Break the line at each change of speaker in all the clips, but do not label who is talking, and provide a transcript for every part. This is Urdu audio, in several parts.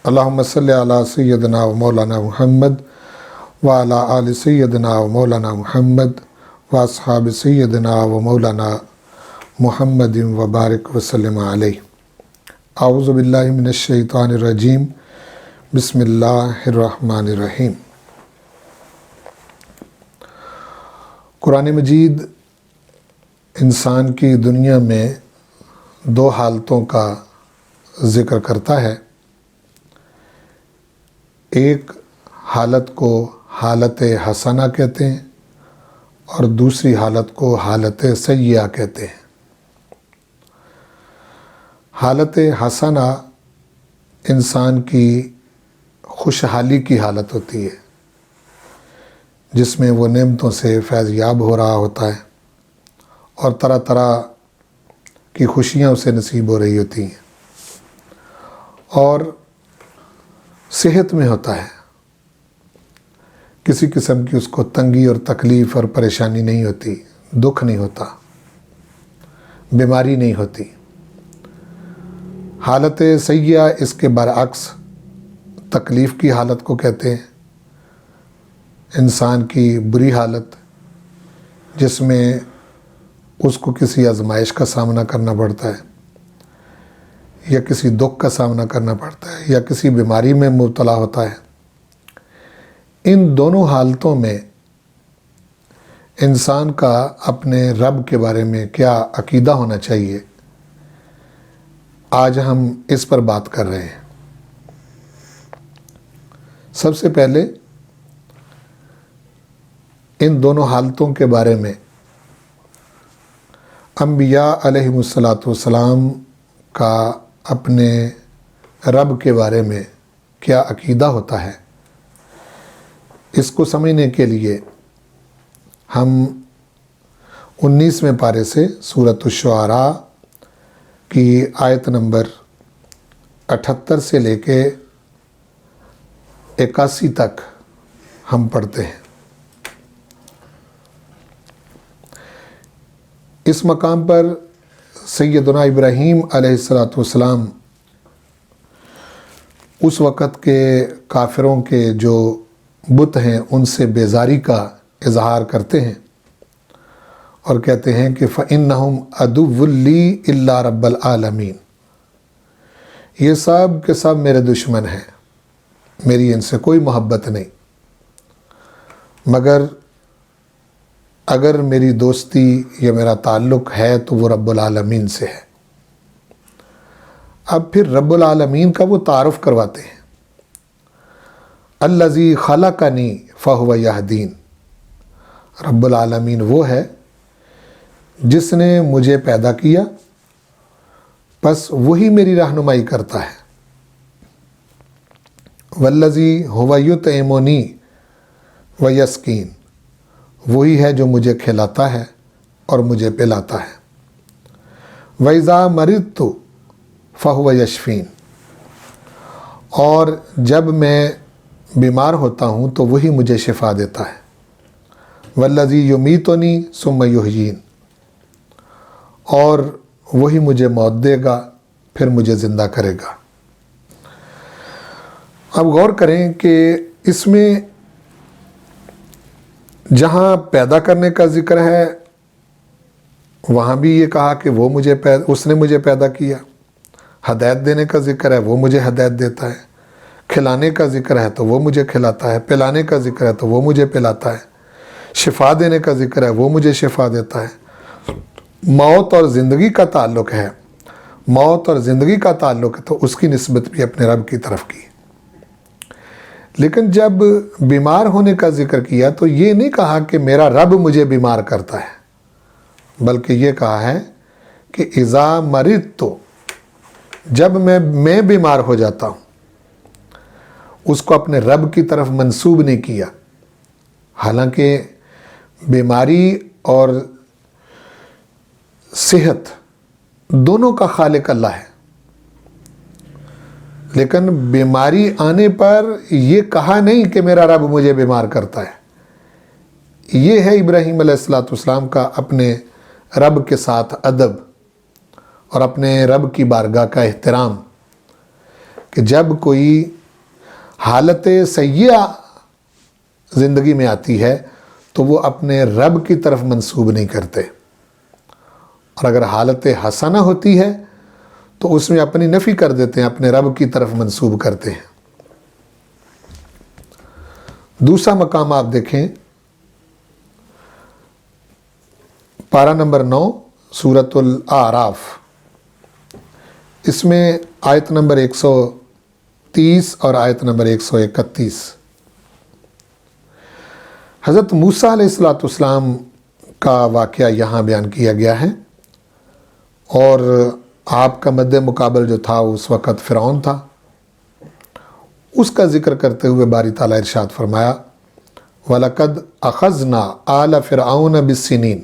اللہم صلی علی سیدنا و مولانا محمد وعلی آل سیدنا و مولانا محمد و اصحاب سیدنا و مولانا محمد وبارک وسلم علیہ۔ اعوذ باللہ من الشیطان الرجیم، بسم اللہ الرحمن الرحیم۔ قرآن مجید انسان کی دنیا میں دو حالتوں کا ذکر کرتا ہے۔ ایک حالت کو حالت حسنہ کہتے ہیں اور دوسری حالت کو حالت سیئہ کہتے ہیں۔ حالت حسنہ انسان کی خوشحالی کی حالت ہوتی ہے، جس میں وہ نعمتوں سے فیض یاب ہو رہا ہوتا ہے اور طرح طرح کی خوشیاں اسے نصیب ہو رہی ہوتی ہیں، اور صحت میں ہوتا ہے، کسی قسم کی اس کو تنگی اور تکلیف اور پریشانی نہیں ہوتی، دکھ نہیں ہوتا، بیماری نہیں ہوتی۔ حالت سیئہ اس کے برعکس تکلیف کی حالت کو کہتے ہیں، انسان کی بری حالت جس میں اس کو کسی آزمائش کا سامنا کرنا پڑتا ہے، یا کسی دکھ کا سامنا کرنا پڑتا ہے، یا کسی بیماری میں مبتلا ہوتا ہے۔ ان دونوں حالتوں میں انسان کا اپنے رب کے بارے میں کیا عقیدہ ہونا چاہیے، آج ہم اس پر بات کر رہے ہیں۔ سب سے پہلے ان دونوں حالتوں کے بارے میں انبیاء علیہم السلام کا اپنے رب کے بارے میں کیا عقیدہ ہوتا ہے، اس کو سمجھنے کے لیے ہم 19ویں پارے سے سورۃ الشعراء کی آیت نمبر 78 سے لے کے 81 تک ہم پڑھتے ہیں۔ اس مقام پر سیدنا ابراہیم علیہ السلام اس وقت کے کافروں کے جو بت ہیں ان سے بیزاری کا اظہار کرتے ہیں اور کہتے ہیں کہ فَإِنَّهُمْ عَدُوٌّ لِّي إِلَّا رَبَّ الْعَالَمِينَ، یہ سب کے سب میرے دشمن ہیں، میری ان سے کوئی محبت نہیں، مگر اگر میری دوستی یا میرا تعلق ہے تو وہ رب العالمین سے ہے۔ اب پھر رب العالمین کا وہ تعارف کرواتے ہیں۔ الذی خلقنی فہو یہدین، رب العالمین وہ ہے جس نے مجھے پیدا کیا، بس وہی میری رہنمائی کرتا ہے۔ والذی هو یطعمنی ویسقین، وہی ہے جو مجھے کھلاتا ہے اور مجھے پلاتا ہے۔ وَإِذَا مَرِضْتُ فَهُوَ يَشْفِينِ، اور جب میں بیمار ہوتا ہوں تو وہی مجھے شفا دیتا ہے۔ وَالَّذِي يُمِيتُنِي ثُمَّ يُحْيِينِ، اور وہی مجھے موت دے گا پھر مجھے زندہ کرے گا۔ اب غور کریں کہ اس میں جہاں پیدا کرنے کا ذکر ہے وہاں بھی یہ کہا کہ اس نے مجھے پیدا کیا، ہدایت دینے کا ذکر ہے وہ مجھے ہدایت دیتا ہے، کھلانے کا ذکر ہے تو وہ مجھے کھلاتا ہے، پلانے کا ذکر ہے تو وہ مجھے پلاتا ہے، شفا دینے کا ذکر ہے وہ مجھے شفا دیتا ہے۔ موت اور زندگی کا تعلق ہے، موت اور زندگی کا تعلق ہے تو اس کی نسبت بھی اپنے رب کی طرف کی۔ لیکن جب بیمار ہونے کا ذکر کیا تو یہ نہیں کہا کہ میرا رب مجھے بیمار کرتا ہے، بلکہ یہ کہا ہے کہ اذا مرضت، جب میں بیمار ہو جاتا ہوں، اس کو اپنے رب کی طرف منسوب نہیں کیا، حالانکہ بیماری اور صحت دونوں کا خالق اللہ ہے، لیکن بیماری آنے پر یہ کہا نہیں کہ میرا رب مجھے بیمار کرتا ہے۔ یہ ہے ابراہیم علیہ السلام کا اپنے رب کے ساتھ ادب اور اپنے رب کی بارگاہ کا احترام، کہ جب کوئی حالت سیئہ زندگی میں آتی ہے تو وہ اپنے رب کی طرف منسوب نہیں کرتے، اور اگر حالت حسنہ ہوتی ہے تو اس میں اپنی نفی کر دیتے ہیں، اپنے رب کی طرف منسوب کرتے ہیں۔ دوسرا مقام آپ دیکھیں، پارہ نمبر 9 سورۃ الاعراف، اس میں آیت نمبر 130 اور آیت نمبر 131، حضرت موسیٰ علیہ السلام کا واقعہ یہاں بیان کیا گیا ہے، اور آپ کا مد مقابل جو تھا اس وقت فرعون تھا۔ اس کا ذکر کرتے ہوئے باری تعالیٰ ارشاد فرمایا، وَلَقَدْ أَخَذْنَا آلَ فِرْعَوْنَ بِالسِّنِينَ،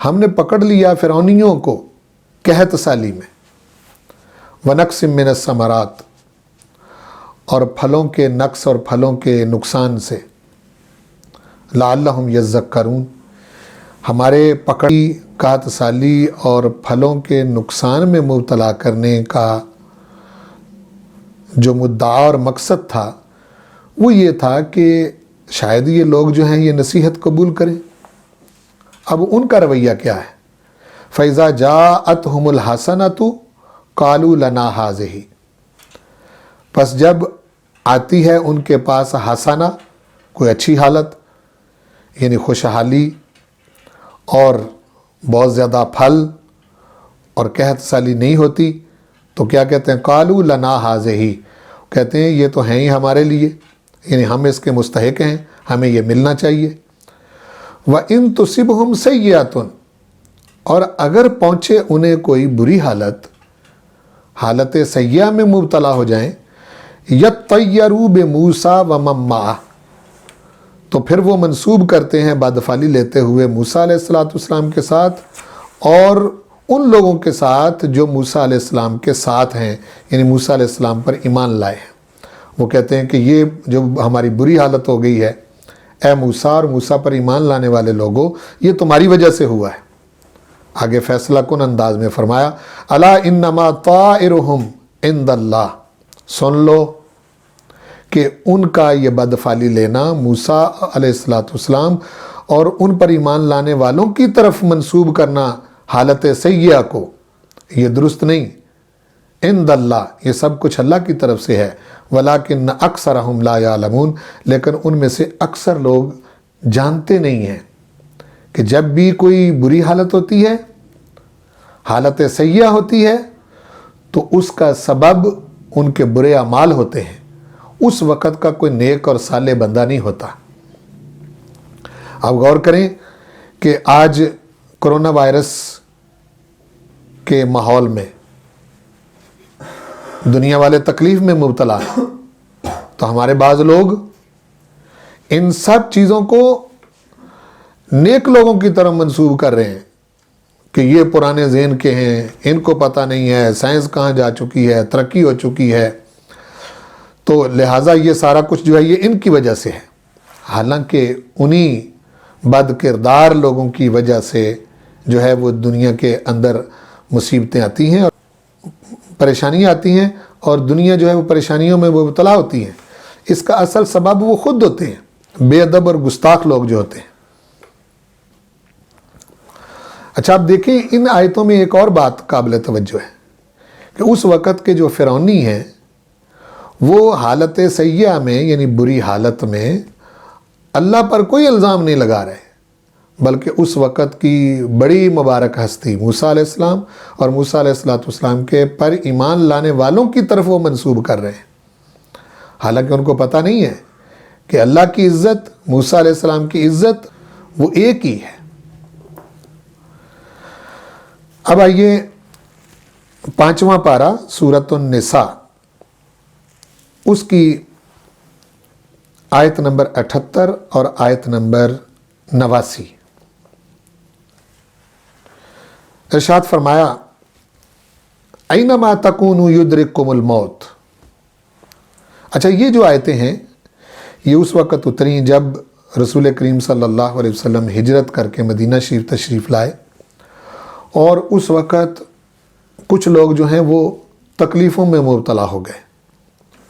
ہم نے پکڑ لیا فرعونیوں کو قحط سالی میں، وَنَقْصٍ مِّنَ الثَّمَرَاتِ، اور پھلوں کے نقص اور پھلوں کے نقصان سے، لَعَلَّهُمْ يَذَّكَّرُونَ، ہمارے پکڑی قحط سالی اور پھلوں کے نقصان میں مبتلا کرنے کا جو مدعا اور مقصد تھا وہ یہ تھا کہ شاید یہ لوگ جو ہیں یہ نصیحت قبول کریں۔ اب ان کا رویہ کیا ہے؟ فَإِذَا جَاءَتْهُمُ الْحَسَنَةُ قَالُوا لَنَا هَٰذِهِ، پس جب آتی ہے ان کے پاس حسنہ، کوئی اچھی حالت، یعنی خوشحالی اور بہت زیادہ پھل اور قحط سالی نہیں ہوتی، تو کیا کہتے ہیں؟ قَالُوا لَنَا هَٰذِهِ، کہتے ہیں یہ تو ہیں ہی ہمارے لیے، یعنی ہم اس کے مستحق ہیں، ہمیں یہ ملنا چاہیے۔ وَإِن تُصِبْهُمْ سَيِّئَةٌ، اور اگر پہنچے انہیں کوئی بری حالت سیئہ میں مبتلا ہو جائیں، يَطَّيَّرُوا بِمُوسَىٰ وَمَن مَّعَهُ، تو پھر وہ منسوب کرتے ہیں بدفعلی لیتے ہوئے موسیٰ علیہ السلام کے ساتھ اور ان لوگوں کے ساتھ جو موسیٰ علیہ السلام کے ساتھ ہیں، یعنی موسیٰ علیہ السلام پر ایمان لائے ہیں۔ وہ کہتے ہیں کہ یہ جو ہماری بری حالت ہو گئی ہے، اے موسیٰ اور موسیٰ پر ایمان لانے والے لوگوں، یہ تمہاری وجہ سے ہوا ہے۔ آگے فیصلہ کن انداز میں فرمایا، الا انما طائرہم عند اللہ، سن لو کہ ان کا یہ بدفعلی لینا موسیٰ علیہ السلام اور ان پر ایمان لانے والوں کی طرف منسوب کرنا حالت سیئہ کو، یہ درست نہیں۔ عند اللہ، یہ سب کچھ اللہ کی طرف سے ہے، ولیکن اکثرہم لا یعلمون، لیکن ان میں سے اکثر لوگ جانتے نہیں ہیں کہ جب بھی کوئی بری حالت ہوتی ہے، حالت سیئہ ہوتی ہے، تو اس کا سبب ان کے برے اعمال ہوتے ہیں، اس وقت کا کوئی نیک اور صالح بندہ نہیں ہوتا۔ آپ غور کریں کہ آج کرونا وائرس کے ماحول میں دنیا والے تکلیف میں مبتلا ہیں، تو ہمارے بعض لوگ ان سب چیزوں کو نیک لوگوں کی طرف منسوب کر رہے ہیں کہ یہ پرانے ذہن کے ہیں، ان کو پتہ نہیں ہے سائنس کہاں جا چکی ہے، ترقی ہو چکی ہے، تو لہٰذا یہ سارا کچھ جو ہے یہ ان کی وجہ سے ہے۔ حالانکہ انہی بد کردار لوگوں کی وجہ سے جو ہے وہ دنیا کے اندر مصیبتیں آتی ہیں اور پریشانیاں آتی ہیں، اور دنیا جو ہے وہ پریشانیوں میں مبتلا ہوتی ہے۔ اس کا اصل سبب وہ خود ہوتے ہیں، بے ادب اور گستاخ لوگ جو ہوتے ہیں۔ اچھا آپ دیکھیں ان آیتوں میں ایک اور بات قابل توجہ ہے کہ اس وقت کے جو فرعونی ہیں وہ حالت سیئہ میں، یعنی بری حالت میں، اللہ پر کوئی الزام نہیں لگا رہے، بلکہ اس وقت کی بڑی مبارک ہستی موسیٰ علیہ السلام اور موسیٰ علیہ السلام کے پر ایمان لانے والوں کی طرف وہ منسوب کر رہے ہیں، حالانکہ ان کو پتہ نہیں ہے کہ اللہ کی عزت، موسیٰ علیہ السلام کی عزت وہ ایک ہی ہے۔ اب آئیے 5واں پارہ سورۃ النساء، اس کی آیت نمبر 78 اور آیت نمبر 89، ارشاد فرمایا، اینما تکونوا یدرککم الموت۔ اچھا یہ جو آیتیں ہیں یہ اس وقت اتری جب رسول کریم صلی اللہ علیہ وسلم ہجرت کر کے مدینہ شریف تشریف لائے، اور اس وقت کچھ لوگ جو ہیں وہ تکلیفوں میں مبتلا ہو گئے،